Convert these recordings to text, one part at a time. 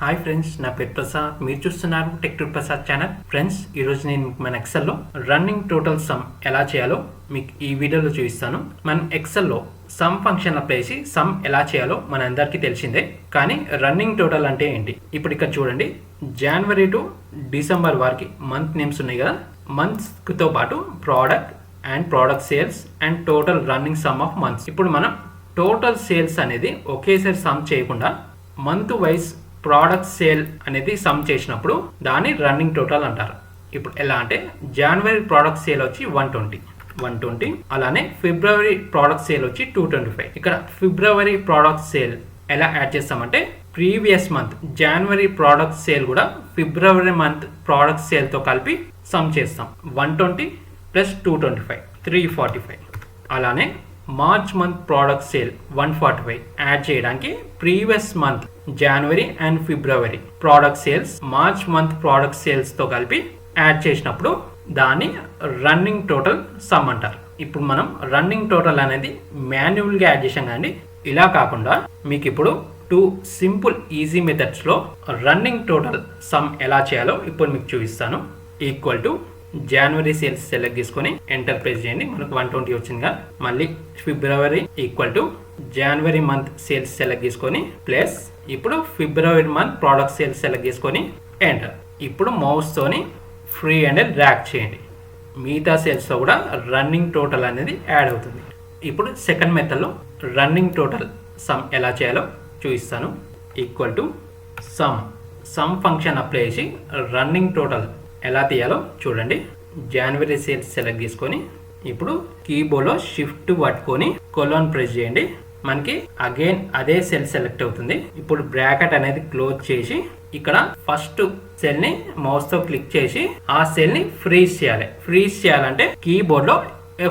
Hi friends, నా పేరు ప్రసాద్. మీరు చూస్తున్నారు tech to Prasad channel. Friends, ఈరోజు నేను మన ఎక్సెల్లో రన్నింగ్ టోటల్ సమ్ ఎలా చేయాలో మీకు ఈ వీడియోలో చూపిస్తాను. మనం ఎక్సెల్లో సమ్ ఫంక్షన్ అప్లై చేసి సమ్ ఎలా చేయాలో మన అందరికీ తెలిసిందే. కానీ రన్నింగ్ టోటల్ అంటే ఏంటి? ఇప్పుడు ఇక్కడ చూడండి, జనవరి టు డిసెంబర్ వరకు మంత్ నేమ్స్ ఉన్నాయి కదా. మంత్స్తో పాటు product and product sales and total running some of months. ఇప్పుడు మనం టోటల్ సేల్స్ అనేది ఒకేసారి సమ్ చేయకుండా మంత్ వైజ్ ప్రోడక్ట్ సేల్ అనేది సమ్ చేసినప్పుడు దాన్ని రన్నింగ్ టోటల్ అంటారు. ఇప్పుడు ఎలా అంటే, జనవరి ప్రోడక్ట్ సేల్ వచ్చి 120, అలానే ఫిబ్రవరి ప్రోడక్ట్ సేల్ వచ్చి 225. ఇక్కడ ఫిబ్రవరి ప్రోడక్ట్ సేల్ ఎలా యాడ్ చేస్తామంటే, ప్రీవియస్ మంత్ జనవరి ప్రోడక్ట్ సేల్ కూడా ఫిబ్రవరి మంత్ ప్రోడక్ట్ సేల్ తో కలిపి సమ్ చేస్తాం. 120 ప్లస్ 225 345. అలానే March month product sale 145 add చేయడానికి ప్రీవియస్ మంత్ జనవరి అండ్ ఫిబ్రవరి product sales March month product sales తో కలిపి యాడ్ చేసినప్పుడు దాన్ని రన్నింగ్ టోటల్ సమ్ అంటారు. ఇప్పుడు మనం రన్నింగ్ టోటల్ అనేది మాన్యువల్ గా యాడ్ చేసాం కానీ, ఇలా కాకుండా మీకు ఇప్పుడు 2 సింపుల్ ఈజీ మెథడ్స్ లో రన్నింగ్ టోటల్ సమ్ ఎలా చేయాలో ఇప్పుడు మీకు చూపిస్తాను. ఈక్వల్ టు జనవరి సేల్స్ సెలెక్ట్ చేసుకొని ఎంటర్ ప్రెస్ చేయండి. మనకు 120 వచ్చిందిగా. మళ్ళీ ఫిబ్రవరి ఈక్వల్ టు జనవరి మంత్ సేల్స్ సెలెక్ట్ చేసుకొని ప్లస్ ఇప్పుడు ఫిబ్రవరి మంత్ ప్రోడక్ట్ సేల్స్ సెలెక్ట్ చేసుకొని ఎంటర్. ఇప్పుడు మౌస్ తోని ఫ్రీ అండ్ డ్రాగ్ చేయండి. మిగతా సేల్స్ తో కూడా రన్నింగ్ టోటల్ అనేది యాడ్ అవుతుంది. ఇప్పుడు సెకండ్ మెథడ్ లో రన్నింగ్ టోటల్ సమ్ ఎలా చేయాలో చూపిస్తాను. Equal to sum function apply చేసి రన్నింగ్ టోటల్ ఎలా తీయాలో చూడండి. జనవరి సేల్స్ సెలెక్ట్ చేసుకొని ఇప్పుడు కీబోర్డ్లో షిఫ్ట్ పట్టుకొని కొలోన్ ప్రెస్ చేయండి. మనకి అగైన్ అదే సెల్ సెలెక్ట్ అవుతుంది. ఇప్పుడు బ్రాకెట్ అనేది క్లోజ్ చేసి ఇక్కడ ఫస్ట్ సెల్ ని మౌస్ తో క్లిక్ చేసి ఆ సెల్ ని ఫ్రీజ్ చేయాలి. ఫ్రీజ్ చేయాలంటే కీబోర్డ్ లో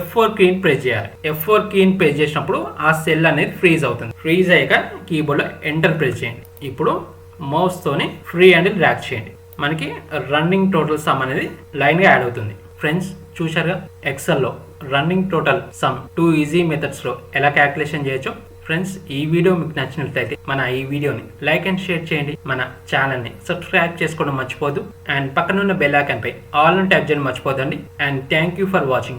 F4 కీని ప్రెస్ చేయాలి. F4 కీని ప్రెస్ చేసినప్పుడు ఆ సెల్ అనేది ఫ్రీజ్ అవుతుంది. ఫ్రీజ్ అయ్యాక కీబోర్డ్ లో ఎంటర్ ప్రెస్ చేయండి. ఇప్పుడు మౌస్ తోని ఫ్రీ అండ్ డ్రాగ్ చేయండి. మనకి రన్నింగ్ టోటల్ సమ్ అనేది లైన్ గా యాడ్ అవుతుంది. ఫ్రెండ్స్, చూశారుగా ఎక్సెల్లో running total sum 2 easy methods లో ఎలా క్యాల్కులేషన్ చేయొచ్చు. ఫ్రెండ్స్, ఈ వీడియో మీకు నచ్చినట్లయితే మన ఈ వీడియోని లైక్ అండ్ షేర్ చేయండి. మన ఛానల్ ని సబ్స్క్రైబ్ చేసుకోవడం మర్చిపోద్దు. అండ్ పక్కనున్న బెల్ ఐకాన్ పై ఆల్ ని ట్యాప్ చేయడం మర్చిపోదండి. And thank you for watching.